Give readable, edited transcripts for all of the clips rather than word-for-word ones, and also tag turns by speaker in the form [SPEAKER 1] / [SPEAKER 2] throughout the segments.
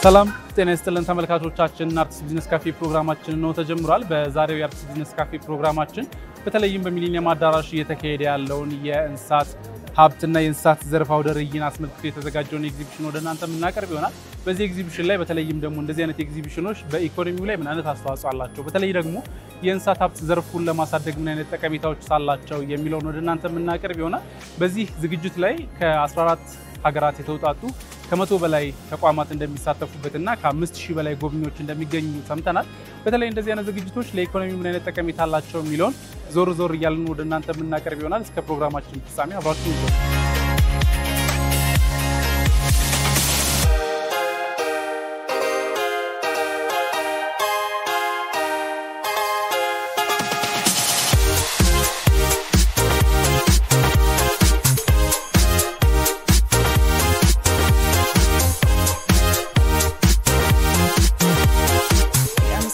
[SPEAKER 1] ሰላም ጤና ይስጥልን ተመልካቾቻችን አርትስ ቢዝነስ ካፌ ፕሮግራማችን ነው ተጀምሯል። በዛሬው የአርትስ ቢዝነስ ካፌ ፕሮግራማችን በተለይም በሚሊኒየም አዳራሽ እየተካሄደ ያለውን የእንስሳት ሀብትና የእንስሳት ዘርፍ አውደ ርዕይን አስመልክቶ የተዘጋጀውን ኤግዚቢሽን ወደ እናንተ የምናቀርብ ይሆናል። በዚህ ኤግዚቢሽን ላይ በተለይም ደግሞ እንደዚህ አይነት ኤግዚቢሽኖች በኢኮኖሚው ላይ ምን አይነት አስተዋጽኦ አላቸው፣ በተለይ ደግሞ የእንስሳት ሀብት ዘርፉን ለማሳደግ ምን አይነት ጠቀሜታዎች አላቸው የሚለውን ወደ እናንተ የምናቀርብ ይሆናል። በዚህ ዝግጅት ላይ ከ14 ሀገራት የተውጣጡ ከመቶ በላይ ተቋማት እንደሚሳተፉበትና ከ5000 በላይ ጎብኚዎች እንደሚገኙ ሰምተናል። በተለይ እንደዚህ አይነት ዝግጅቶች ለኢኮኖሚ ምን አይነት ጠቀሜታ አላቸው የሚለውን ዞር ዞር እያልን ወደ እናንተ የምናቀርብ ይሆናል። እስከ ፕሮግራማችን ፍጻሜ አብራችሁን ቆዩ።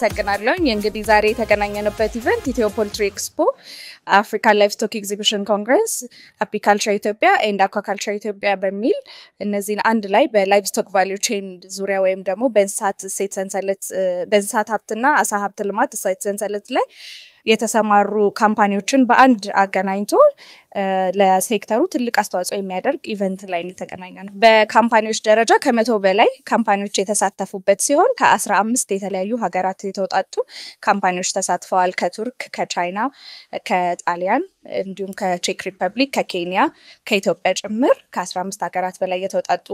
[SPEAKER 2] ሰግናለሁ እንግዲህ ዛሬ የተገናኘንበት ኢቨንት ኢትዮ ፖልትሪ ኤክስፖ አፍሪካን ላይቭስቶክ ኤግዚቢሽን ኮንግረስ አፒካልቸር ኢትዮጵያ ኤንድ አኳካልቸር ኢትዮጵያ በሚል እነዚህን አንድ ላይ በላይቭስቶክ ቫልዩ ቼን ዙሪያ ወይም ደግሞ በእንስሳት እሴት ሰንሰለት በእንስሳት ሀብትና አሳ ሀብት ልማት እሴት ሰንሰለት ላይ የተሰማሩ ካምፓኒዎችን በአንድ አገናኝቶ ለሴክተሩ ትልቅ አስተዋጽኦ የሚያደርግ ኢቨንት ላይ ተገናኘነው። በካምፓኒዎች ደረጃ ከመቶ በላይ ካምፓኒዎች የተሳተፉበት ሲሆን ከ15 የተለያዩ ሀገራት የተውጣጡ ካምፓኒዎች ተሳትፈዋል። ከቱርክ፣ ከቻይና፣ ከጣሊያን እንዲሁም ከቼክ ሪፐብሊክ፣ ከኬንያ፣ ከኢትዮጵያ ጭምር ከ15 ሀገራት በላይ የተውጣጡ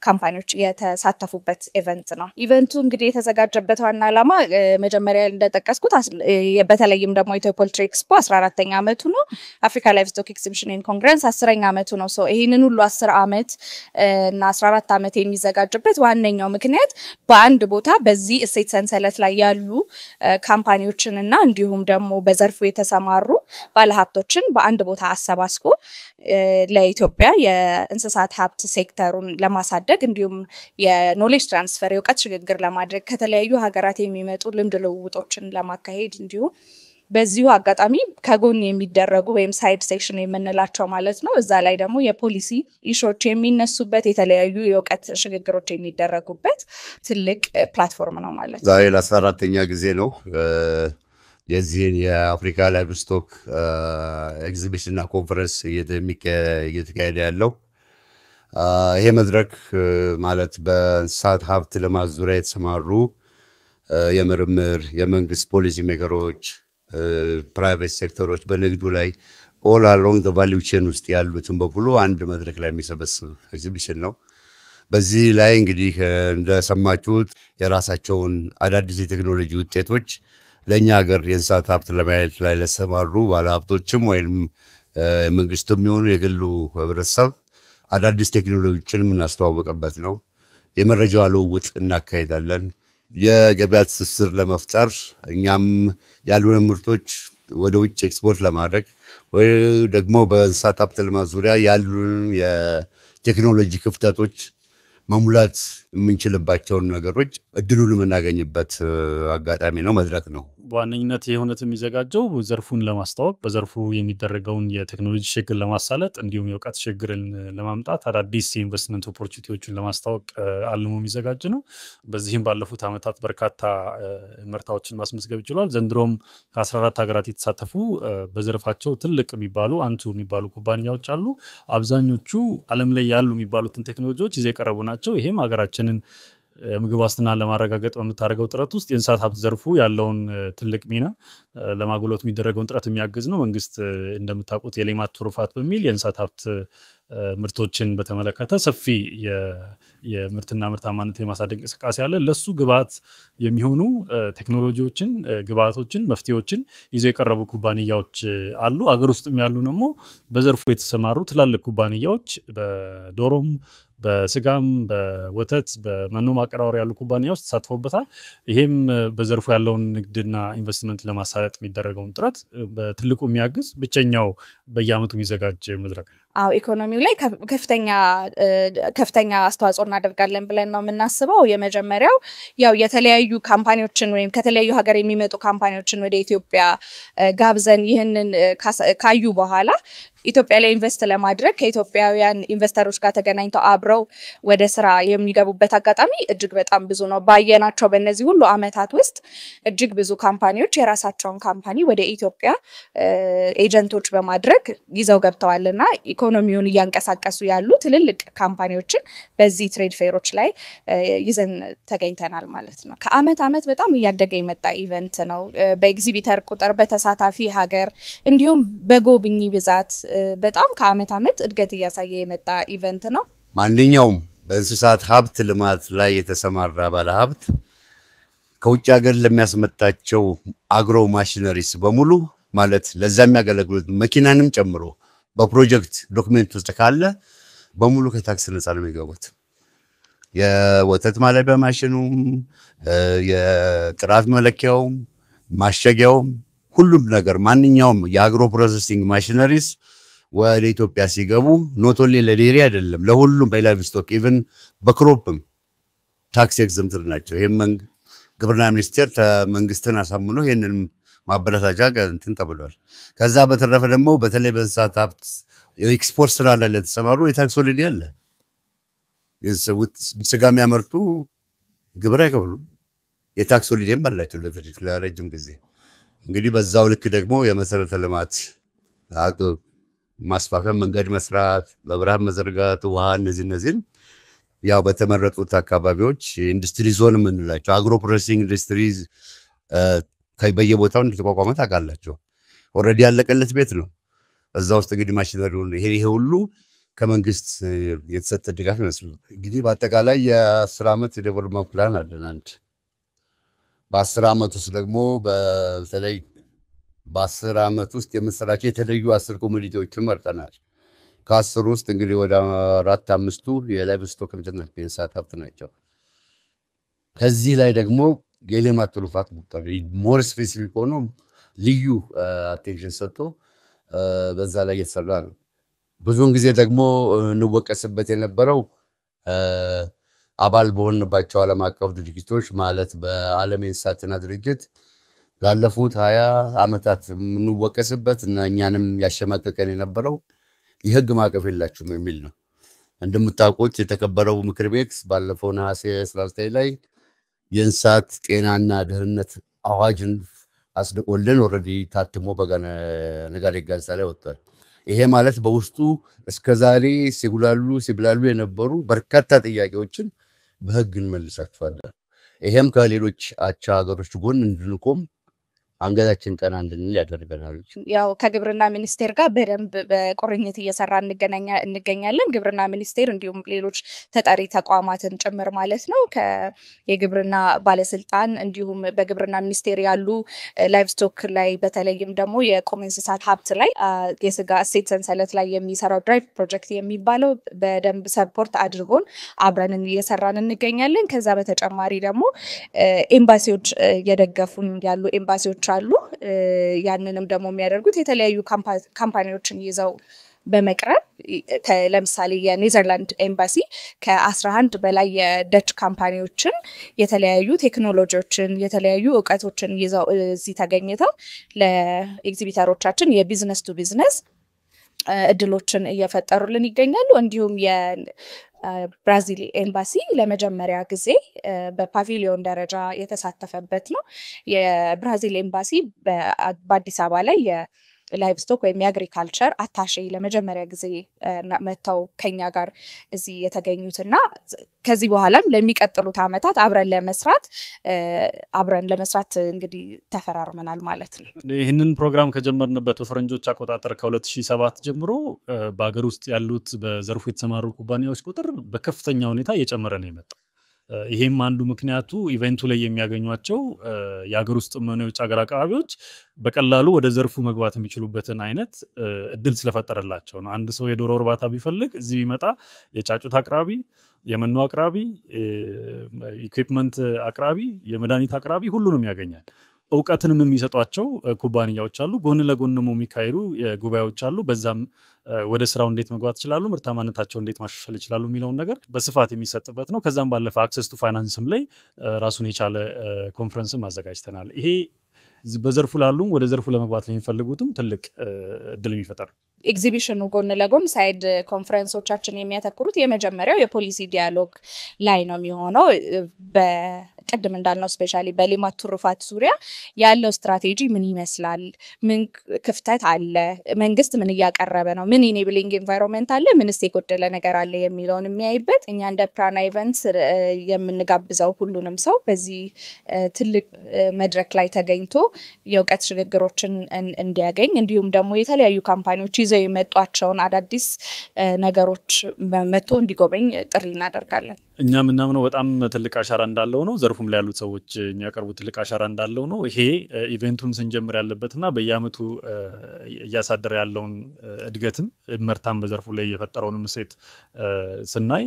[SPEAKER 2] ካምፓኒዎች የተሳተፉበት ኢቨንት ነው። ኢቨንቱ እንግዲህ የተዘጋጀበት ዋና ዓላማ መጀመሪያ እንደጠቀስኩት በተለይም ደግሞ ኢትዮ ፖልትሪ ኤክስፖ 14ኛ ዓመቱ ነው። አፍሪካ ላይቭስቶክ ኤግዚቢሽን ኤንድ ኮንግረስ 10ኛ ዓመቱ ነው። ይሄንን ሁሉ 10 ዓመት እና 14 ዓመት የሚዘጋጅበት ዋነኛው ምክንያት በአንድ ቦታ በዚህ እሴት ሰንሰለት ላይ ያሉ ካምፓኒዎችንና እንዲሁም ደግሞ በዘርፉ የተሰማሩ ባለሀብቶችን በአንድ ቦታ አሰባስቦ ለኢትዮጵያ የእንስሳት ሀብት ሴክተሩን ለማሳደግ እንዲሁም የኖሌጅ ትራንስፈር የእውቀት ሽግግር ለማድረግ ከተለያዩ ሀገራት የሚመጡ ልምድ ልውውጦችን ለማካሄድ እንዲሁም በዚሁ አጋጣሚ ከጎን የሚደረጉ ወይም ሳይድ ሴክሽን የምንላቸው ማለት ነው። እዛ ላይ ደግሞ የፖሊሲ ኢሹዎች የሚነሱበት የተለያዩ የእውቀት ሽግግሮች የሚደረጉበት ትልቅ ፕላትፎርም ነው ማለት ነው።
[SPEAKER 3] ዛሬ ለ14ኛ ጊዜ ነው የዚህን የአፍሪካ ላይቭስቶክ ኤግዚቢሽን እና ኮንፈረንስ እየተካሄደ ያለው። ይሄ መድረክ ማለት በእንስሳት ሀብት ልማት ዙሪያ የተሰማሩ የምርምር የመንግስት ፖሊሲ ሜከሮች ፕራይቬት ሴክተሮች በንግዱ ላይ ኦል አሎንግ ዘ ቫልዩ ቼን ውስጥ ያሉትን በሙሉ አንድ መድረክ ላይ የሚሰበስብ ኤግዚቢሽን ነው። በዚህ ላይ እንግዲህ እንደሰማችሁት የራሳቸውን አዳዲስ የቴክኖሎጂ ውጤቶች ለኛ ሀገር የእንስሳት ሀብት ለማየት ላይ ለተሰማሩ ባለሀብቶችም ወይም መንግስትም ይሁን የግሉ ህብረተሰብ አዳዲስ ቴክኖሎጂዎችን የምናስተዋወቅበት ነው። የመረጃ ልውውጥ እናካሄዳለን። የገበያ ትስስር ለመፍጠር እኛም ያሉን ምርቶች ወደ ውጭ ኤክስፖርት ለማድረግ ወይ ደግሞ በእንስሳት ሀብት ልማት ዙሪያ ያሉን የቴክኖሎጂ ክፍተቶች መሙላት የምንችልባቸውን ነገሮች እድሉን የምናገኝበት አጋጣሚ ነው፣ መድረክ ነው።
[SPEAKER 1] በዋነኝነት የሆነት የሚዘጋጀው ዘርፉን ለማስተዋወቅ በዘርፉ የሚደረገውን የቴክኖሎጂ ሽግግር ለማሳለጥ እንዲሁም የእውቀት ሽግግርን ለማምጣት አዳዲስ የኢንቨስትመንት ኦፖርቹኒቲዎችን ለማስተዋወቅ አልሞ የሚዘጋጅ ነው። በዚህም ባለፉት ዓመታት በርካታ ምርታዎችን ማስመዝገብ ይችላል። ዘንድሮም ከ14 ሀገራት የተሳተፉ በዘርፋቸው ትልቅ የሚባሉ አንቱ የሚባሉ ኩባንያዎች አሉ። አብዛኞቹ ዓለም ላይ ያሉ የሚባሉትን ቴክኖሎጂዎች ይዘው የቀረቡ ናቸው። ይሄም ሀገራችንን ምግብ ዋስትናን ለማረጋገጥ በመታረገው ጥረት ውስጥ የእንስሳት ሀብት ዘርፉ ያለውን ትልቅ ሚና ለማጎልበት የሚደረገውን ጥረት የሚያግዝ ነው። መንግስት እንደምታውቁት የሌማት ትሩፋት በሚል የእንስሳት ሀብት ምርቶችን በተመለከተ ሰፊ የምርትና ምርታማነት የማሳደግ እንቅስቃሴ አለ። ለሱ ግብዓት የሚሆኑ ቴክኖሎጂዎችን፣ ግብዓቶችን፣ መፍትሄዎችን ይዘው የቀረቡ ኩባንያዎች አሉ። አገር ውስጥም ያሉ ደግሞ በዘርፉ የተሰማሩ ትላልቅ ኩባንያዎች በዶሮም በስጋም በወተት በመኖ ማቀራወሪያ ያሉ ኩባንያዎች ተሳትፈውበታል። ይሄም በዘርፉ ያለውን ንግድና ኢንቨስትመንት ለማሳለጥ የሚደረገውን ጥረት በትልቁ የሚያግዝ ብቸኛው በየዓመቱ የሚዘጋጅ መድረክ።
[SPEAKER 2] ኢኮኖሚው ላይ ከፍተኛ አስተዋጽኦ እናደርጋለን ብለን ነው የምናስበው። የመጀመሪያው ያው የተለያዩ ካምፓኒዎችን ወይም ከተለያዩ ሀገር የሚመጡ ካምፓኒዎችን ወደ ኢትዮጵያ ጋብዘን ይህንን ካዩ በኋላ ኢትዮጵያ ላይ ኢንቨስት ለማድረግ ከኢትዮጵያውያን ኢንቨስተሮች ጋር ተገናኝተው አብረው ወደ ስራ የሚገቡበት አጋጣሚ እጅግ በጣም ብዙ ነው። ባየናቸው በእነዚህ ሁሉ አመታት ውስጥ እጅግ ብዙ ካምፓኒዎች የራሳቸውን ካምፓኒ ወደ ኢትዮጵያ ኤጀንቶች በማድረግ ይዘው ገብተዋልና ኢኮኖሚውን እያንቀሳቀሱ ያሉ ትልልቅ ካምፓኒዎችን በዚህ ትሬድ ፌሮች ላይ ይዘን ተገኝተናል ማለት ነው። ከአመት አመት በጣም እያደገ የመጣ ኢቨንት ነው። በኤግዚቢተር ቁጥር፣ በተሳታፊ ሀገር እንዲሁም በጎብኚ ብዛት በጣም ከአመት አመት እድገት እያሳየ የመጣ ኢቨንት ነው።
[SPEAKER 3] ማንኛውም በእንስሳት ሀብት ልማት ላይ የተሰማራ ባለ ሀብት ከውጭ ሀገር ለሚያስመጣቸው አግሮ ማሽነሪስ በሙሉ ማለት ለዛ የሚያገለግሉት መኪናንም ጨምሮ በፕሮጀክት ዶክመንት ውስጥ ካለ በሙሉ ከታክስ ነፃ ነው የሚገቡት። የወተት ማለቢያ ማሽኑ፣ የጥራት መለኪያው፣ ማሸጊያው፣ ሁሉም ነገር ማንኛውም የአግሮ ፕሮሰሲንግ ማሽነሪስ ወደ ኢትዮጵያ ሲገቡ ኖት ኦንሊ ለዴሪ አይደለም ለሁሉም በላይቭ ስቶክ ኢቭን በክሮፕም ታክስ ኤግዘምትድ ናቸው። ይሄም ግብርና ሚኒስቴር መንግስትን አሳምኖ ይሄንን ማበረታቻ እንትን ተብሏል። ከዛ በተረፈ ደግሞ በተለይ በእንስሳት ሀብት የኤክስፖርት ስራ ላይ ለተሰማሩ የታክስ ሆሊዴ አለ። ስጋ የሚያመርቱ ግብር አይከፍሉም። የታክስ ሆሊዴም አላቸው ለረጅም ጊዜ። እንግዲህ በዛው ልክ ደግሞ የመሰረተ ልማት ማስፋፊያ፣ መንገድ መስራት፣ መብራት መዘርጋት፣ ውሃ እነዚህን ያው በተመረጡት አካባቢዎች ኢንዱስትሪ ዞን የምንላቸው አግሮ ፕሮሰሲንግ ኢንዱስትሪዝ በየቦታው እንደተቋቋመ ታውቃላችሁ። ኦልሬዲ ያለቀለት ቤት ነው። እዛ ውስጥ እንግዲህ ማሽነሪውን ይሄ ሁሉ ከመንግስት የተሰጠ ድጋፍ ይመስላል። እንግዲህ በአጠቃላይ የ10 ዓመት የዴቨሎፕመንት ፕላን አለን። አንድ በ10 ዓመት ውስጥ ደግሞ በተለይ በ10 ዓመት ውስጥ የምንሰራቸው የተለዩ 10 ኮሚኒቲዎችን መርጠናል። ከ10 ውስጥ እንግዲህ ወደ 4-5ቱ የላይቭ ስቶክ የእንስሳት ሀብት ናቸው። ከዚህ ላይ ደግሞ የሌማት ትሩፋት ሞር ስፔሲፊክ ሆኖ ልዩ አቴንሽን ሰጥቶ በዛ ላይ እየተሰራ ነው። ብዙውን ጊዜ ደግሞ እንወቀስበት የነበረው አባል በሆንባቸው ዓለም አቀፍ ድርጅቶች ማለት በዓለም የእንስሳት ጤና ድርጅት ላለፉት 20 ዓመታት የምንወቀስበት እና እኛንም ያሸማቀቀን የነበረው የህግ ማዕቀፍ የላችሁም የሚል ነው። እንደምታውቁት የተከበረው ምክር ቤት ባለፈው ነሐሴ 19 ላይ የእንስሳት ጤናና ደህንነት አዋጅን አስደቆልን ኦልሬዲ ታትሞ በነጋሪት ጋዜጣ ላይ ወጥቷል። ይሄ ማለት በውስጡ እስከዛሬ ሲብላሉ የነበሩ በርካታ ጥያቄዎችን በህግ እንመልሳቸዋለን። ይሄም ከሌሎች አቻ ሀገሮች ጎን እንድንቆም አንገታችን ቀና እንድንል ያደርገናል።
[SPEAKER 2] ያው ከግብርና ሚኒስቴር ጋር በደንብ በቁርኝት እየሰራ እንገኛለን። ግብርና ሚኒስቴር እንዲሁም ሌሎች ተጠሪ ተቋማትን ጭምር ማለት ነው። የግብርና ባለስልጣን እንዲሁም በግብርና ሚኒስቴር ያሉ ላይቭ ስቶክ ላይ በተለይም ደግሞ የቁም እንስሳት ሀብት ላይ የስጋ እሴት ሰንሰለት ላይ የሚሰራው ድራይቭ ፕሮጀክት የሚባለው በደንብ ሰፖርት አድርጎን አብረን እየሰራን እንገኛለን። ከዛ በተጨማሪ ደግሞ ኤምባሲዎች እየደገፉን ያሉ ኤምባሲዎች አሉ። ያንንም ደግሞ የሚያደርጉት የተለያዩ ካምፓኒዎችን ይዘው በመቅረብ ለምሳሌ የኔዘርላንድ ኤምባሲ ከ11 በላይ የደች ካምፓኒዎችን የተለያዩ ቴክኖሎጂዎችን የተለያዩ እውቀቶችን ይዘው እዚህ ተገኝተው ለኤግዚቢተሮቻችን የቢዝነስ ቱ ቢዝነስ እድሎችን እየፈጠሩልን ይገኛሉ። እንዲሁም የብራዚል ኤምባሲ ለመጀመሪያ ጊዜ በፓቪሊዮን ደረጃ የተሳተፈበት ነው። የብራዚል ኤምባሲ በአዲስ አበባ ላይ ላይቭ ስቶክ ወይም የአግሪካልቸር አታሼ ለመጀመሪያ ጊዜ መተው ከኛ ጋር እዚህ የተገኙትና ከዚህ በኋላም ለሚቀጥሉት አመታት አብረን ለመስራት እንግዲህ ተፈራርመናል ማለት ነው።
[SPEAKER 1] ይህንን ፕሮግራም ከጀመርንበት በፈረንጆች አቆጣጠር ከ2007 ጀምሮ በአገር ውስጥ ያሉት በዘርፉ የተሰማሩ ኩባንያዎች ቁጥር በከፍተኛ ሁኔታ እየጨመረ ነው የመጣው። ይሄም አንዱ ምክንያቱ ኢቨንቱ ላይ የሚያገኟቸው የሀገር ውስጥ ሆነ የውጭ ሀገር አቅራቢዎች በቀላሉ ወደ ዘርፉ መግባት የሚችሉበትን አይነት እድል ስለፈጠረላቸው ነው። አንድ ሰው የዶሮ እርባታ ቢፈልግ እዚህ ቢመጣ የጫጩት አቅራቢ፣ የመኖ አቅራቢ፣ ኢኩዊፕመንት አቅራቢ፣ የመድኃኒት አቅራቢ ሁሉንም ያገኛል። እውቀትንም የሚሰጧቸው ኩባንያዎች አሉ። ጎን ለጎን ደግሞ የሚካሄዱ ጉባኤዎች አሉ። በዛም ወደ ስራው እንዴት መግባት ይችላሉ፣ ምርታማነታቸው እንዴት ማሻሻል ይችላሉ የሚለውን ነገር በስፋት የሚሰጥበት ነው። ከዛም ባለፈ አክሰስ ቱ ፋይናንስም ላይ ራሱን የቻለ ኮንፈረንስም አዘጋጅተናል። ይሄ በዘርፉ ላሉም ወደ ዘርፉ ለመግባት ለሚፈልጉትም ትልቅ እድል የሚፈጠር
[SPEAKER 2] ኤግዚቢሽኑ ጎን ለጎን ሳይድ ኮንፈረንሶቻችን የሚያተኩሩት የመጀመሪያው የፖሊሲ ዲያሎግ ላይ ነው የሚሆነው። በቅድም እንዳልነው ስፔሻሊ በሌማት ትሩፋት ዙሪያ ያለው ስትራቴጂ ምን ይመስላል፣ ምን ክፍተት አለ፣ መንግስት ምን እያቀረበ ነው፣ ምን ኢኔብሊንግ ኤንቫይሮንመንት አለ፣ ምንስ የጎደለ ነገር አለ የሚለውን የሚያይበት እኛ እንደ ፕራና ኢቨንትስ የምንጋብዘው ሁሉንም ሰው በዚህ ትልቅ መድረክ ላይ ተገኝቶ የእውቀት ሽግግሮችን እንዲያገኝ እንዲሁም ደግሞ የተለያዩ ካምፓኒዎች ይዘው የመጧቸውን አዳዲስ ነገሮች መጥቶ እንዲጎበኝ ጥሪ እናደርጋለን።
[SPEAKER 1] እኛ ምናምነው በጣም ትልቅ አሻራ እንዳለው ነው። ዘርፉም ላይ ያሉት ሰዎች የሚያቀርቡት ትልቅ አሻራ እንዳለው ነው። ይሄ ኢቨንቱን ስንጀምር ያለበትና በየአመቱ እያሳደረ ያለውን እድገትም መርታም በዘርፉ ላይ የፈጠረውን እሴት ስናይ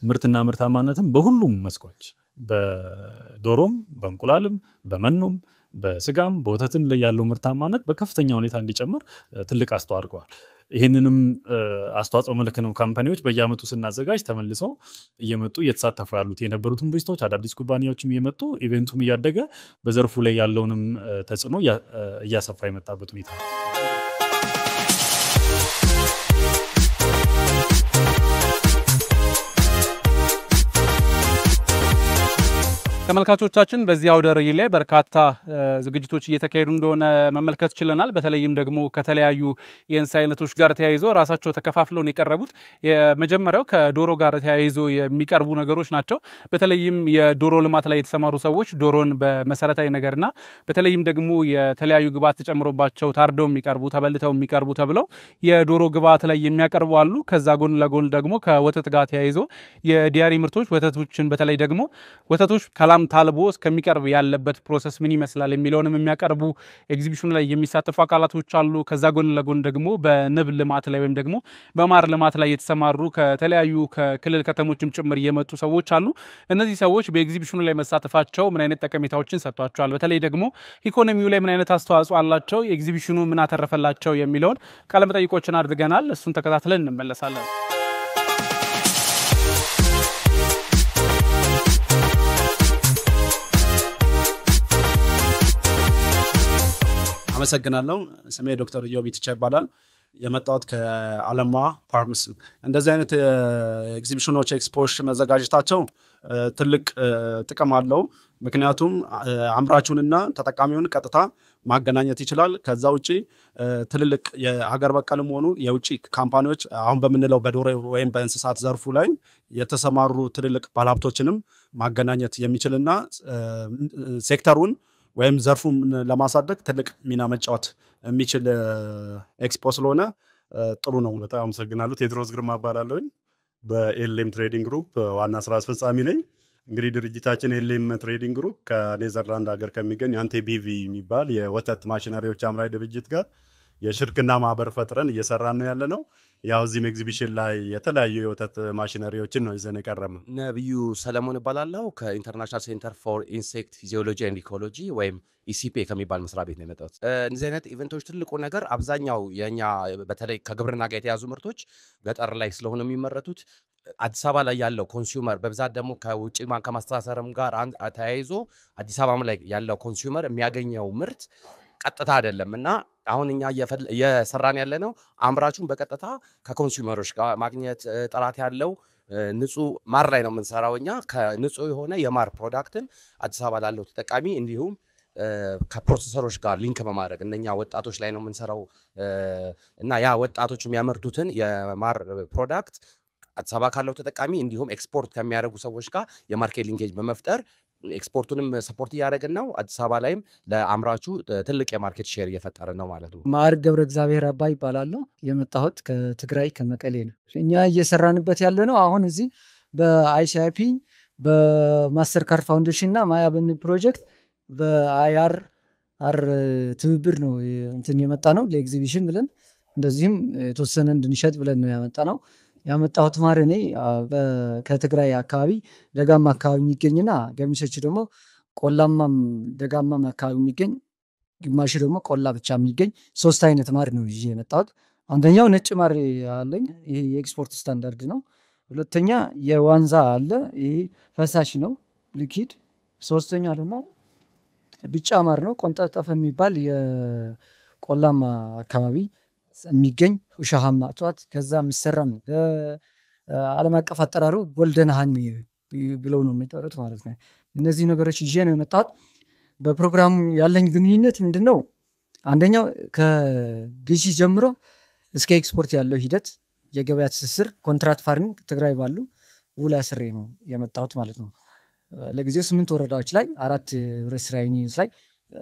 [SPEAKER 1] ምርትና ምርታማነትም በሁሉም መስኮች በዶሮም፣ በእንቁላልም፣ በመኖም፣ በስጋም በወተትም ላይ ያለው ምርታማነት በከፍተኛ ሁኔታ እንዲጨምር ትልቅ አስተዋጽኦ አድርገዋል። ይሄንንም አስተዋጽኦ መልክ ነው ካምፓኒዎች በየአመቱ ስናዘጋጅ ተመልሰው እየመጡ እየተሳተፉ ያሉት የነበሩት ኢንቨስተሮች አዳዲስ ኩባንያዎችም እየመጡ ኢቨንቱም እያደገ በዘርፉ ላይ ያለውንም ተጽዕኖ እያሰፋ የመጣበት ሁኔታ ነው።
[SPEAKER 4] ተመልካቾቻችን በዚህ አውደ ርዕይ ላይ በርካታ ዝግጅቶች እየተካሄዱ እንደሆነ መመልከት ችለናል። በተለይም ደግሞ ከተለያዩ የእንስሳ አይነቶች ጋር ተያይዞ ራሳቸው ተከፋፍለው ነው የቀረቡት። የመጀመሪያው ከዶሮ ጋር ተያይዞ የሚቀርቡ ነገሮች ናቸው። በተለይም የዶሮ ልማት ላይ የተሰማሩ ሰዎች ዶሮን በመሰረታዊ ነገርና በተለይም ደግሞ የተለያዩ ግብዓት ተጨምሮባቸው ታርደው የሚቀርቡ ተበልተው የሚቀርቡ ተብለው የዶሮ ግብዓት ላይ የሚያቀርቡ አሉ። ከዛ ጎን ለጎን ደግሞ ከወተት ጋር ተያይዞ የዲያሪ ምርቶች ወተቶችን በተለይ ደግሞ ወተቶች ታልቦ እስከሚቀርብ ያለበት ፕሮሰስ ምን ይመስላል የሚለውንም የሚያቀርቡ ኤግዚቢሽኑ ላይ የሚሳተፉ አካላቶች አሉ። ከዛ ጎን ለጎን ደግሞ በንብ ልማት ላይ ወይም ደግሞ በማር ልማት ላይ የተሰማሩ ከተለያዩ ከክልል ከተሞችም ጭምር የመጡ ሰዎች አሉ። እነዚህ ሰዎች በኤግዚቢሽኑ ላይ መሳተፋቸው ምን አይነት ጠቀሜታዎችን ሰጥቷቸዋል፣ በተለይ ደግሞ ኢኮኖሚው ላይ ምን አይነት አስተዋጽኦ አላቸው፣ ኤግዚቢሽኑ ምን አተረፈላቸው የሚለውን ቃለ መጠይቆችን አድርገናል። እሱን ተከታትለን እንመለሳለን።
[SPEAKER 5] አመሰግናለሁ። ስሜ ዶክተር ኢዮብ ኢትቻ ይባላል። የመጣሁት ከአለማ ፋርምስ። እንደዚህ አይነት ኤግዚቢሽኖች ኤክስፖዎች መዘጋጀታቸው ትልቅ ጥቅም አለው። ምክንያቱም አምራቹንና ተጠቃሚውን ቀጥታ ማገናኘት ይችላል። ከዛ ውጪ ትልልቅ የሀገር በቀልም ሆኑ የውጪ ካምፓኒዎች አሁን በምንለው በዶሮ ወይም በእንስሳት ዘርፉ ላይ የተሰማሩ ትልልቅ ባለሀብቶችንም ማገናኘት የሚችልና ሴክተሩን ወይም ዘርፉን ለማሳደግ ትልቅ ሚና መጫወት የሚችል ኤክስፖ ስለሆነ ጥሩ ነው።
[SPEAKER 6] በጣም አመሰግናለሁ። ቴድሮስ ግርማ እባላለሁ። በኤልኤም ትሬዲንግ ግሩፕ ዋና ስራ አስፈጻሚ ነኝ። እንግዲህ ድርጅታችን ኤልኤም ትሬዲንግ ግሩፕ ከኔዘርላንድ ሀገር ከሚገኝ አንቴ ቢቪ የሚባል የወተት ማሽነሪዎች አምራች ድርጅት ጋር የሽርክና ማህበር ፈጥረን እየሰራን ነው ያለነው። ያው እዚህም ኤግዚቢሽን ላይ የተለያዩ የወተት ማሽነሪዎችን ነው ይዘን የቀረብነው።
[SPEAKER 7] ነብዩ ሰለሞን እባላለሁ ከኢንተርናሽናል ሴንተር ፎር ኢንሴክት ፊዚዮሎጂ ኤንድ ኢኮሎጂ ወይም ኢሲፒ ከሚባል መስሪያ ቤት ነው የመጣሁት። እነዚህ አይነት ኢቨንቶች ትልቁ ነገር አብዛኛው የኛ በተለይ ከግብርና ጋር የተያዙ ምርቶች ገጠር ላይ ስለሆነ የሚመረቱት አዲስ አበባ ላይ ያለው ኮንሱመር በብዛት ደግሞ ከውጪ ከማስተሳሰርም ጋር ተያይዞ አዲስ አበባ ላይ ያለው ኮንሱመር የሚያገኘው ምርት ቀጥታ አይደለም እና አሁን እኛ እየሰራን ያለነው አምራቹን በቀጥታ ከኮንሱመሮች ጋር ማግኘት ጥራት ያለው ንጹህ ማር ላይ ነው የምንሰራው። እኛ ከንጹህ የሆነ የማር ፕሮዳክትን አዲስ አበባ ላለው ተጠቃሚ እንዲሁም ከፕሮሰሰሮች ጋር ሊንክ በማድረግ እነኛ ወጣቶች ላይ ነው የምንሰራው እና ያ ወጣቶች የሚያመርቱትን የማር ፕሮዳክት አዲስ አበባ ካለው ተጠቃሚ እንዲሁም ኤክስፖርት ከሚያደርጉ ሰዎች ጋር የማርኬት ሊንኬጅ በመፍጠር ኤክስፖርቱንም ሰፖርት እያደረግን ነው። አዲስ አበባ ላይም ለአምራቹ ትልቅ የማርኬት ሼር እየፈጠርን ነው ማለት ነው።
[SPEAKER 8] ማር ገብረ እግዚአብሔር አባይ ይባላል። የመጣሁት ከትግራይ ከመቀሌ ነው። እኛ እየሰራንበት ያለ ነው አሁን እዚህ በአይሲአይፒ በማስተር ካርድ ፋውንዴሽን እና ማያ በሚል ፕሮጀክት በአይአር ትብብር ነው እንትን የመጣ ነው ለኤግዚቢሽን ብለን እንደዚህም የተወሰነ እንድንሸጥ ብለን ነው ያመጣ ነው። ያመጣሁት ማር እኔ ከትግራይ አካባቢ ደጋማ አካባቢ የሚገኝና ገሚሶች ደግሞ ቆላማም ደጋማም አካባቢ የሚገኝ ግማሽ ደግሞ ቆላ ብቻ የሚገኝ 3 አይነት ማር ነው ይዤ የመጣሁት። አንደኛው ነጭ ማር አለኝ፣ ይሄ የኤክስፖርት ስታንዳርድ ነው። ሁለተኛ የዋንዛ አለ፣ ይሄ ፈሳሽ ነው ሊኪድ። ሶስተኛ ደግሞ ቢጫ ማር ነው፣ ቆንጠጠፈ የሚባል የቆላማ አካባቢ የሚገኝ ውሻሃማ እጽዋት ከዛ የሚሰራም ዓለም አቀፍ አጠራሩ ጎልደን ሃኒ ብለው ነው የሚጠሩት ማለት ነው። እነዚህ ነገሮች ይዤ ነው የመጣሁት። በፕሮግራሙ ያለኝ ግንኙነት ምንድነው? አንደኛው ከግዢ ጀምሮ እስከ ኤክስፖርት ያለው ሂደት የገበያ ትስስር ኮንትራክት ፋርሚንግ ትግራይ ባሉ ውል አስሬ ነው የመጣሁት ማለት ነው። ለጊዜው 8 ወረዳዎች ላይ 4 ህብረት ስራ ዩኒየንስ ላይ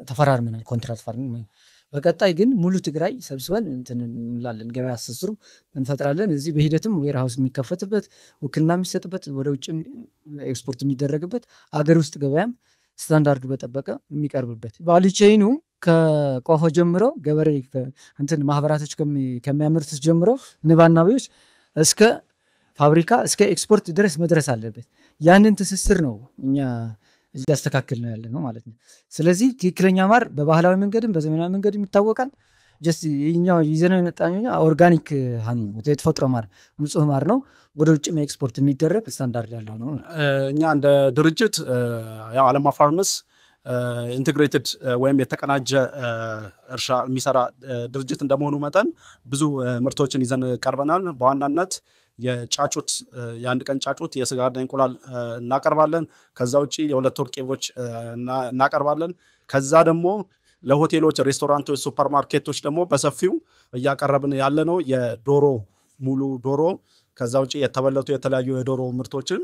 [SPEAKER 8] ተፈራርመናል ኮንትራክት ፋርሚንግ። በቀጣይ ግን ሙሉ ትግራይ ሰብስበን እንትን እንላለን፣ ገበያ ትስስሩ እንፈጥራለን። እዚህ በሂደትም ዌርሃውስ የሚከፈትበት ውክልና የሚሰጥበት ወደ ውጭ ኤክስፖርት የሚደረግበት አገር ውስጥ ገበያም ስታንዳርድ በጠበቀ የሚቀርብበት ቫሊቼኑ ከቆፎ ጀምሮ ገበሬ እንትን ማህበራቶች ከሚያመርቱት ጀምሮ ንባናቢዎች እስከ ፋብሪካ እስከ ኤክስፖርት ድረስ መድረስ አለበት። ያንን ትስስር ነው እኛ እያስተካከል ነው ያለ ነው ማለት ነው። ስለዚህ ትክክለኛ ማር በባህላዊ መንገድም በዘመናዊ መንገድም ይታወቃል። ጀስት ይኛው ይዘነው የመጣኛ ኦርጋኒክ ሃኒ የተፈጥሮ ማር ንጹህ ማር ነው፣ ወደ ውጭ ኤክስፖርት የሚደረግ ስታንዳርድ ያለው ነው።
[SPEAKER 5] እኛ እንደ ድርጅት ያው አለማ ፋርምስ ኢንቴግሬትድ ወይም የተቀናጀ እርሻ የሚሰራ ድርጅት እንደመሆኑ መጠን ብዙ ምርቶችን ይዘን ቀርበናል። በዋናነት የጫጩት የአንድ ቀን ጫጩት የስጋና እንቁላል እናቀርባለን። ከዛ ውጪ የ2 ወር ቄቦች እናቀርባለን። ከዛ ደግሞ ለሆቴሎች፣ ሬስቶራንቶች፣ ሱፐርማርኬቶች ደግሞ በሰፊው እያቀረብን ያለ ነው የዶሮ ሙሉ ዶሮ። ከዛ ውጪ የተበለቱ የተለያዩ የዶሮ ምርቶችን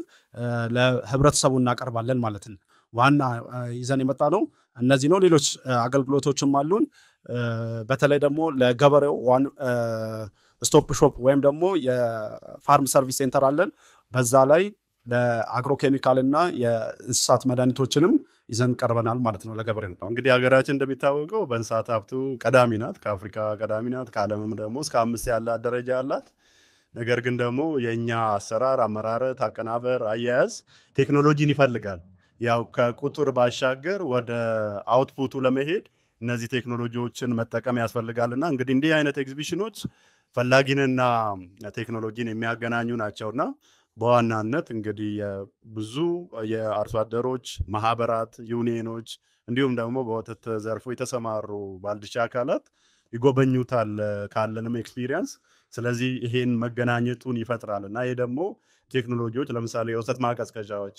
[SPEAKER 5] ለህብረተሰቡ እናቀርባለን ማለት ነው። ዋና ይዘን የመጣ ነው እነዚህ ነው። ሌሎች አገልግሎቶችም አሉን። በተለይ ደግሞ ለገበሬው ስቶፕ ሾፕ ወይም ደግሞ የፋርም ሰርቪስ ሴንተር አለን። በዛ ላይ ለአግሮኬሚካል እና የእንስሳት መድኃኒቶችንም ይዘን ቀርበናል ማለት ነው ለገበሬ ነው።
[SPEAKER 6] እንግዲህ ሀገራችን እንደሚታወቀው በእንስሳት ሀብቱ ቀዳሚ ናት፣ ከአፍሪካ ቀዳሚ ናት፣ ከዓለምም ደግሞ እስከ 5 ያላት ደረጃ አላት። ነገር ግን ደግሞ የእኛ አሰራር፣ አመራረት፣ አቀናበር፣ አያያዝ ቴክኖሎጂን ይፈልጋል። ያው ከቁጥር ባሻገር ወደ አውትፑቱ ለመሄድ እነዚህ ቴክኖሎጂዎችን መጠቀም ያስፈልጋልና እንግዲህ እንዲህ አይነት ኤግዚቢሽኖች ፈላጊንና ቴክኖሎጂን የሚያገናኙ ናቸውና በዋናነት እንግዲህ ብዙ የአርሶ አደሮች ማህበራት፣ ዩኒየኖች እንዲሁም ደግሞ በወተት ዘርፉ የተሰማሩ ባለድርሻ አካላት ይጎበኙታል ካለንም ኤክስፒሪየንስ። ስለዚህ ይሄን መገናኘቱን ይፈጥራልና ይሄ ደግሞ ቴክኖሎጂዎች ለምሳሌ የወተት ማቀዝቀዣዎች፣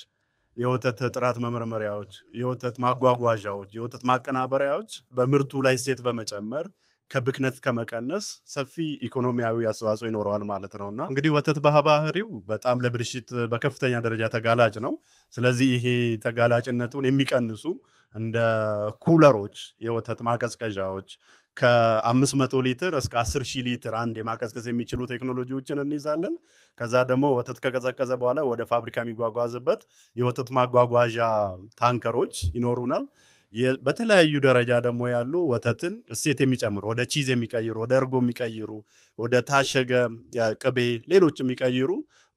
[SPEAKER 6] የወተት ጥራት መመርመሪያዎች፣ የወተት ማጓጓዣዎች፣ የወተት ማቀናበሪያዎች በምርቱ ላይ እሴት በመጨመር ከብክነት ከመቀነስ ሰፊ ኢኮኖሚያዊ አስተዋጽኦ ይኖረዋል ማለት ነውና እንግዲህ ወተት በባህሪው በጣም ለብልሽት በከፍተኛ ደረጃ ተጋላጭ ነው። ስለዚህ ይሄ ተጋላጭነቱን የሚቀንሱ እንደ ኩለሮች፣ የወተት ማቀዝቀዣዎች ከ500 ሊትር እስከ 10,000 ሊትር አንድ የማቀዝቀዝ የሚችሉ ቴክኖሎጂዎችን እንይዛለን። ከዛ ደግሞ ወተት ከቀዘቀዘ በኋላ ወደ ፋብሪካ የሚጓጓዝበት የወተት ማጓጓዣ ታንከሮች ይኖሩናል። በተለያዩ ደረጃ ደግሞ ያሉ ወተትን እሴት የሚጨምሩ ወደ ቺዝ የሚቀይሩ፣ ወደ እርጎ የሚቀይሩ፣ ወደ ታሸገ ቅቤ፣ ሌሎች የሚቀይሩ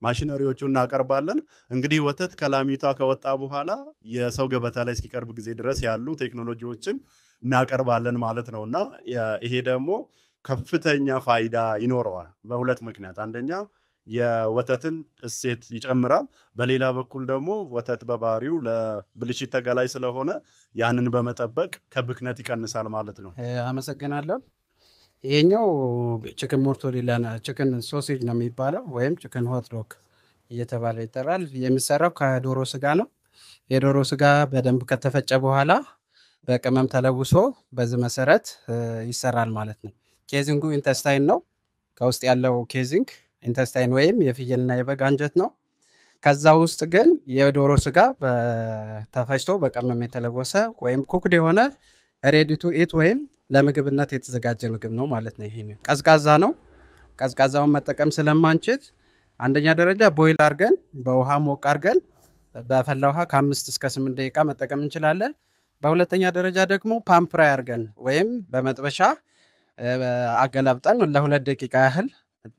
[SPEAKER 6] ማሽነሪዎቹን እናቀርባለን። እንግዲህ ወተት ከላሚቷ ከወጣ በኋላ የሰው ገበታ ላይ እስኪቀርብ ጊዜ ድረስ ያሉ ቴክኖሎጂዎችን እናቀርባለን ማለት ነውና ይሄ ደግሞ ከፍተኛ ፋይዳ ይኖረዋል በሁለት ምክንያት። አንደኛ የወተትን እሴት ይጨምራል። በሌላ በኩል ደግሞ ወተት በባህሪው ለብልሽት ተጋላጭ ስለሆነ ያንን በመጠበቅ ከብክነት ይቀንሳል ማለት ነው።
[SPEAKER 9] አመሰግናለሁ። ይሄኛው ቺክን ሞርቶዴላ ቺክን ሶሴጅ ነው የሚባለው ወይም ቺክን ሆት ዶግ እየተባለ ይጠራል። የሚሰራው ከዶሮ ስጋ ነው። የዶሮ ስጋ በደንብ ከተፈጨ በኋላ በቅመም ተለውሶ በዚህ መሰረት ይሰራል ማለት ነው። ኬዚንጉ ኢንተስታይን ነው። ከውስጥ ያለው ኬዚንግ ኢንተስታይን ወይም የፍየልና የበግ አንጀት ነው። ከዛ ውስጥ ግን የዶሮ ስጋ ተፈጭቶ በቅመም የተለወሰ ወይም ኩክድ የሆነ ሬዲ ቱ ኢት ወይም ለምግብነት የተዘጋጀ ምግብ ነው ማለት ነው። ይሄ ቀዝቃዛ ነው። ቀዝቃዛውን መጠቀም ስለማንችል አንደኛ ደረጃ ቦይል አድርገን በውሃ ሞቅ አድርገን በፈላ ውሃ ከ5 እስከ 8 ደቂቃ መጠቀም እንችላለን። በሁለተኛ ደረጃ ደግሞ ፓምፕራይ አድርገን ወይም በመጥበሻ አገላብጠን ለ2 ደቂቃ ያህል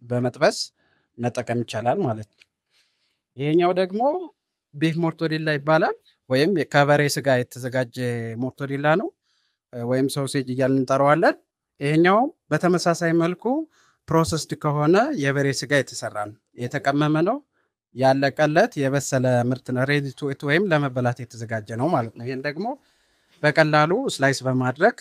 [SPEAKER 9] በመጥበስ መጠቀም ይቻላል ማለት ነው። ይሄኛው ደግሞ ቢፍ ሞርቶዴላ ይባላል። ወይም ከበሬ ስጋ የተዘጋጀ ሞርቶዴላ ነው፣ ወይም ሶሴጅ እያልን እንጠራዋለን። ይሄኛው በተመሳሳይ መልኩ ፕሮሰስድ ከሆነ የበሬ ስጋ የተሰራ ነው፣ የተቀመመ ነው፣ ያለቀለት የበሰለ ምርት ነው። ሬዲ ቱ ኢት ወይም ለመበላት የተዘጋጀ ነው ማለት ነው። ይሄን ደግሞ በቀላሉ ስላይስ በማድረግ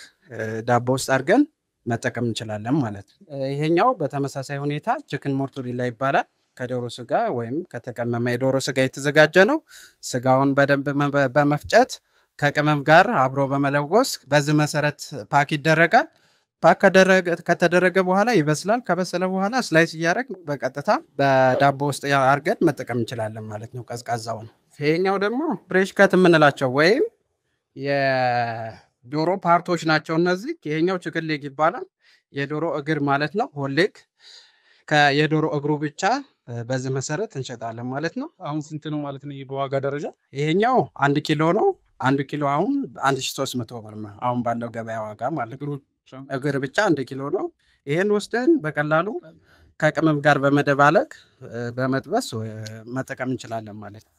[SPEAKER 9] ዳቦ ውስጥ አድርገን መጠቀም እንችላለን ማለት ነው። ይሄኛው በተመሳሳይ ሁኔታ ቺክን ሞርቶዴላ ይባላል። ከዶሮ ስጋ ወይም ከተቀመመ የዶሮ ስጋ የተዘጋጀ ነው። ስጋውን በደንብ በመፍጨት ከቅመም ጋር አብሮ በመለወስ በዚህ መሰረት ፓክ ይደረጋል። ፓክ ከተደረገ በኋላ ይበስላል። ከበሰለ በኋላ ስላይስ እያደረግ በቀጥታ በዳቦ ውስጥ አድርገን መጠቀም እንችላለን ማለት ነው፣ ቀዝቃዛውን። ይሄኛው ደግሞ ፍሬሽ ከት የምንላቸው ወይም የዶሮ ፓርቶች ናቸው እነዚህ። ይሄኛው ቺክን ሌግ ይባላል፣ የዶሮ እግር ማለት ነው። ሆሌግ የዶሮ እግሩ ብቻ በዚህ መሰረት እንሸጣለን ማለት ነው።
[SPEAKER 4] አሁን ስንት ነው ማለት ነው በዋጋ ደረጃ?
[SPEAKER 9] ይሄኛው 1 ኪሎ ነው። 1 ኪሎ አሁን 1300 ብር ነው አሁን ባለው ገበያ ዋጋ ማለት ነው። እግር ብቻ 1 ኪሎ ነው። ይሄን ወስደን በቀላሉ ከቅመም ጋር በመደባለቅ በመጥበስ መጠቀም እንችላለን ማለት ነው።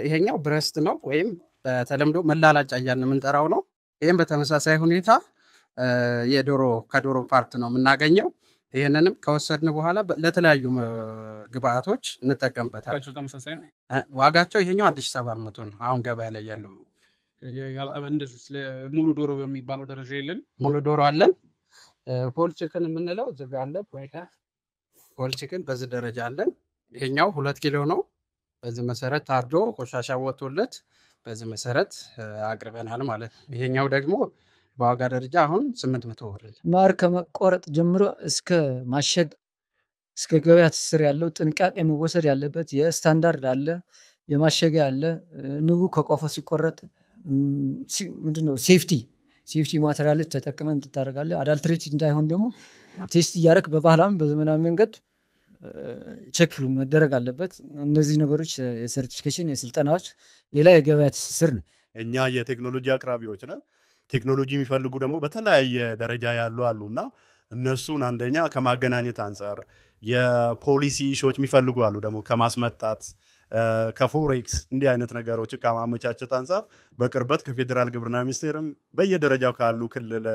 [SPEAKER 9] ይሄኛው ብረስት ነው ወይም በተለምዶ መላላጫ እያልን የምንጠራው ነው። ይህም በተመሳሳይ ሁኔታ ከዶሮ ፓርት ነው የምናገኘው። ይህንንም ከወሰድን በኋላ ለተለያዩ ግብአቶች እንጠቀምበታለን።
[SPEAKER 4] ተመሳሳይ ነው
[SPEAKER 9] ዋጋቸው። ይሄኛው 1700 ነው አሁን ገበያ ላይ ያለው።
[SPEAKER 4] ሙሉ ዶሮ በሚባለው ደረጃ የለን።
[SPEAKER 9] ሙሉ ዶሮ አለን። ሆል ቺክን የምንለው እዚህ ጋር አለ። ሆል ቺክን በዚህ ደረጃ አለን። ይሄኛው 2 ኪሎ ነው። በዚህ መሰረት ታርዶ ቆሻሻ ወጥቶለት በዚህ መሰረት አቅርበናል ማለት ነው። ይሄኛው ደግሞ በዋጋ ደረጃ አሁን 800 ብር።
[SPEAKER 8] ማር ከመቆረጥ ጀምሮ እስከ ማሸግ እስከ ገበያ ትስስር ያለው ጥንቃቄ መወሰድ ያለበት የስታንዳርድ አለ፣ የማሸጊያ አለ። ንቡ ከቆፈ ሲቆረጥ ምንድነው ሴፍቲ ማቴሪያሎች ተጠቅመን እንታደርጋለን። አዳልትሬት እንዳይሆን ደግሞ ቴስት እያደረግ በባህላዊ በዘመናዊ መንገድ ቼክ መደረግ አለበት። እነዚህ ነገሮች የሰርቲፊኬሽን የስልጠናዎች ሌላ የገበያ ትስስር ነው።
[SPEAKER 6] እኛ የቴክኖሎጂ አቅራቢዎች ነን። ቴክኖሎጂ የሚፈልጉ ደግሞ በተለያየ ደረጃ ያሉ አሉና እነሱን አንደኛ ከማገናኘት አንጻር የፖሊሲ ኢሹዎች የሚፈልጉ አሉ፣ ደግሞ ከማስመጣት ከፎሬክስ እንዲህ አይነት ነገሮች ከማመቻቸት አንጻር በቅርበት ከፌዴራል ግብርና ሚኒስቴርም በየደረጃው ካሉ ክልል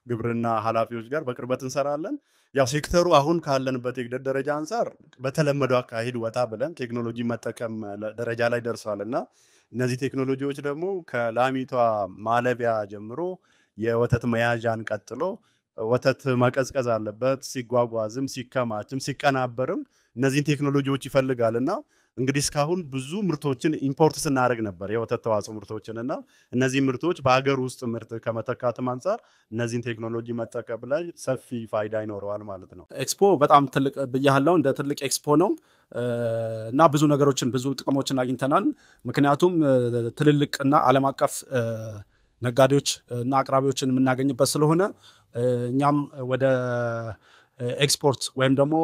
[SPEAKER 6] ግብርና ኃላፊዎች ጋር በቅርበት እንሰራለን። ያው ሴክተሩ አሁን ካለንበት የግደት ደረጃ አንጻር በተለመደው አካሄድ ወጣ ብለን ቴክኖሎጂ መጠቀም ደረጃ ላይ ደርሷልና እነዚህ ቴክኖሎጂዎች ደግሞ ከላሚቷ ማለቢያ ጀምሮ የወተት መያዣን ቀጥሎ ወተት መቀዝቀዝ አለበት። ሲጓጓዝም ሲከማችም ሲቀናበርም እነዚህን ቴክኖሎጂዎች ይፈልጋልና እንግዲህ እስካሁን ብዙ ምርቶችን ኢምፖርት ስናደርግ ነበር የወተት ተዋጽኦ ምርቶችንና እነዚህ ምርቶች በሀገር ውስጥ ምርት ከመተካትም አንጻር እነዚህን ቴክኖሎጂ መጠቀም ላይ ሰፊ ፋይዳ ይኖረዋል ማለት ነው።
[SPEAKER 5] ኤክስፖ በጣም ትልቅ ብያለሁ፣ እንደ ትልቅ ኤክስፖ ነው እና ብዙ ነገሮችን ብዙ ጥቅሞችን አግኝተናል። ምክንያቱም ትልልቅ እና ዓለም አቀፍ ነጋዴዎች እና አቅራቢዎችን የምናገኝበት ስለሆነ እኛም ወደ ኤክስፖርት ወይም ደግሞ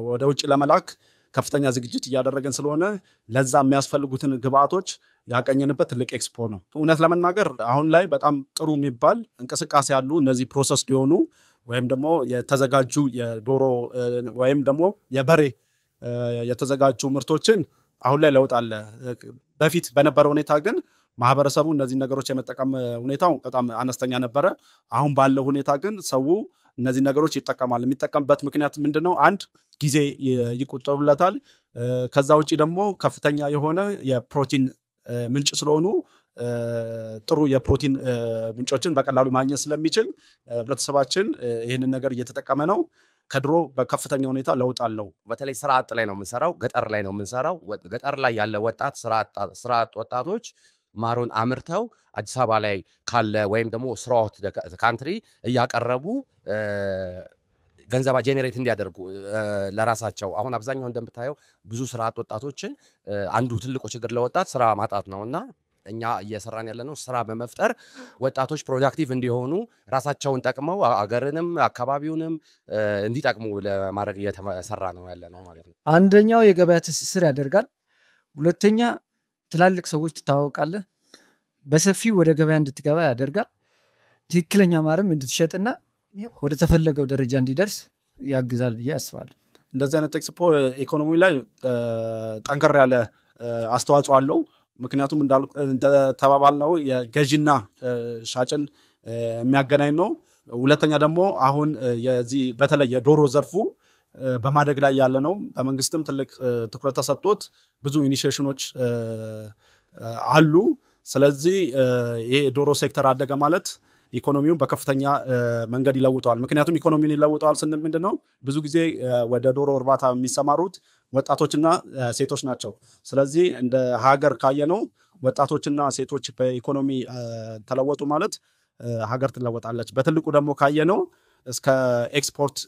[SPEAKER 5] ወደ ውጭ ለመላክ ከፍተኛ ዝግጅት እያደረገን ስለሆነ ለዛ የሚያስፈልጉትን ግብአቶች ያቀኘንበት ትልቅ ኤክስፖ ነው። እውነት ለመናገር አሁን ላይ በጣም ጥሩ የሚባል እንቅስቃሴ ያሉ እነዚህ ፕሮሰስ ሊሆኑ ወይም ደግሞ የተዘጋጁ የዶሮ ወይም ደግሞ የበሬ የተዘጋጁ ምርቶችን አሁን ላይ ለውጥ አለ። በፊት በነበረ ሁኔታ ግን ማህበረሰቡ እነዚህ ነገሮች የመጠቀም ሁኔታው በጣም አነስተኛ ነበረ። አሁን ባለው ሁኔታ ግን ሰው እነዚህ ነገሮች ይጠቀማል። የሚጠቀምበት ምክንያት ምንድነው? አንድ ጊዜ ይቆጠብለታል። ከዛ ውጪ ደግሞ ከፍተኛ የሆነ የፕሮቲን ምንጭ ስለሆኑ ጥሩ የፕሮቲን ምንጮችን በቀላሉ ማግኘት ስለሚችል ህብረተሰባችን ይህንን ነገር እየተጠቀመ ነው። ከድሮ በከፍተኛ ሁኔታ ለውጥ አለው።
[SPEAKER 7] በተለይ ስራ አጥ ላይ ነው የምንሰራው፣ ገጠር ላይ ነው የምንሰራው። ገጠር ላይ ያለ ወጣት ስራ አጥ ወጣቶች ማሩን አምርተው አዲስ አበባ ላይ ካለ ወይም ደግሞ ስራውት ካንትሪ እያቀረቡ ገንዘባ ጄኔሬት እንዲያደርጉ ለራሳቸው። አሁን አብዛኛው እንደምታየው ብዙ ስራ አጥ ወጣቶችን አንዱ ትልቁ ችግር ለወጣት ስራ ማጣት ነውና እኛ እየሰራን ያለነው ስራ በመፍጠር ወጣቶች ፕሮዳክቲቭ እንዲሆኑ ራሳቸውን ጠቅመው አገርንም አካባቢውንም እንዲጠቅሙ ለማድረግ እየተሰራ ነው ያለነው ማለት ነው።
[SPEAKER 8] አንደኛው የገበያ ትስስር ያደርጋል። ሁለተኛ ትላልቅ ሰዎች ትታወቃለህ፣ በሰፊው ወደ ገበያ እንድትገባ ያደርጋል። ትክክለኛ ማርም እንድትሸጥና ወደ ተፈለገው ደረጃ እንዲደርስ ያግዛል ብዬ አስባለሁ።
[SPEAKER 5] እንደዚህ አይነት ኤክስፖ ኢኮኖሚ ላይ ጠንከር ያለ አስተዋጽኦ አለው። ምክንያቱም እንደተባባልነው የገዢና ሻጭን የሚያገናኝ ነው። ሁለተኛ ደግሞ አሁን የዚህ በተለይ የዶሮ ዘርፉ በማደግ ላይ ያለ ነው። በመንግስትም ትልቅ ትኩረት ተሰጥቶት ብዙ ኢኒሺዬሽኖች አሉ። ስለዚህ ይሄ ዶሮ ሴክተር አደገ ማለት ኢኮኖሚውን በከፍተኛ መንገድ ይለውጠዋል። ምክንያቱም ኢኮኖሚውን ይለውጠዋል ስንል ምንድነው ብዙ ጊዜ ወደ ዶሮ እርባታ የሚሰማሩት ወጣቶችና ሴቶች ናቸው። ስለዚህ እንደ ሀገር ካየነው ወጣቶችና ሴቶች በኢኮኖሚ ተለወጡ ማለት ሀገር ትለወጣለች። በትልቁ ደግሞ ካየነው እስከ ኤክስፖርት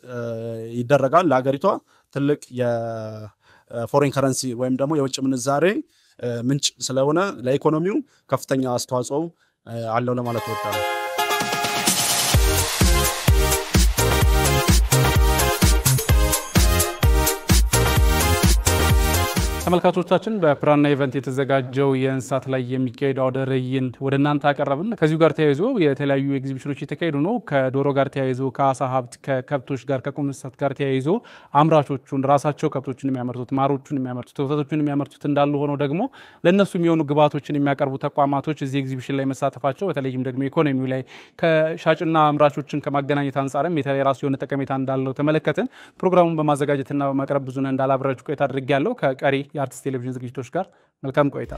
[SPEAKER 5] ይደረጋል። ለሀገሪቷ ትልቅ የፎሬን ከረንሲ ወይም ደግሞ የውጭ ምንዛሬ ምንጭ ስለሆነ ለኢኮኖሚው ከፍተኛ አስተዋጽኦ አለው ለማለት እወዳለሁ።
[SPEAKER 4] ተመልካቾቻችን በፕራና ኢቨንት የተዘጋጀው የእንስሳት ላይ የሚካሄድ አውደ ርዕይን ወደ እናንተ አቀረብን። ከዚሁ ጋር ተያይዞ የተለያዩ ኤግዚቢሽኖች የተካሄዱ ነው። ከዶሮ ጋር ተያይዞ ከአሳ ሀብት፣ ከከብቶች ጋር፣ ከቁም እንስሳት ጋር ተያይዞ አምራቾቹን ራሳቸው ከብቶችን የሚያመርቱት፣ ማሮቹን የሚያመርቱት፣ ወተቶችን የሚያመርቱት እንዳሉ ሆነው ደግሞ ለነሱ የሚሆኑ ግብዓቶችን የሚያቀርቡ ተቋማቶች እዚህ ኤግዚቢሽን ላይ መሳተፋቸው በተለይም ደግሞ ኢኮኖሚው ላይ ከሻጭና አምራቾችን ከማገናኘት አንጻርም የራሱ የሆነ ጠቀሜታ እንዳለው ተመለከትን። ፕሮግራሙን በማዘጋጀትና በማቅረብ ብዙ እንዳላብራችሁ ቆይታ አድርጌያለሁ። ከቀሪ የአርትስ ቴሌቪዥን ዝግጅቶች ጋር መልካም ቆይታ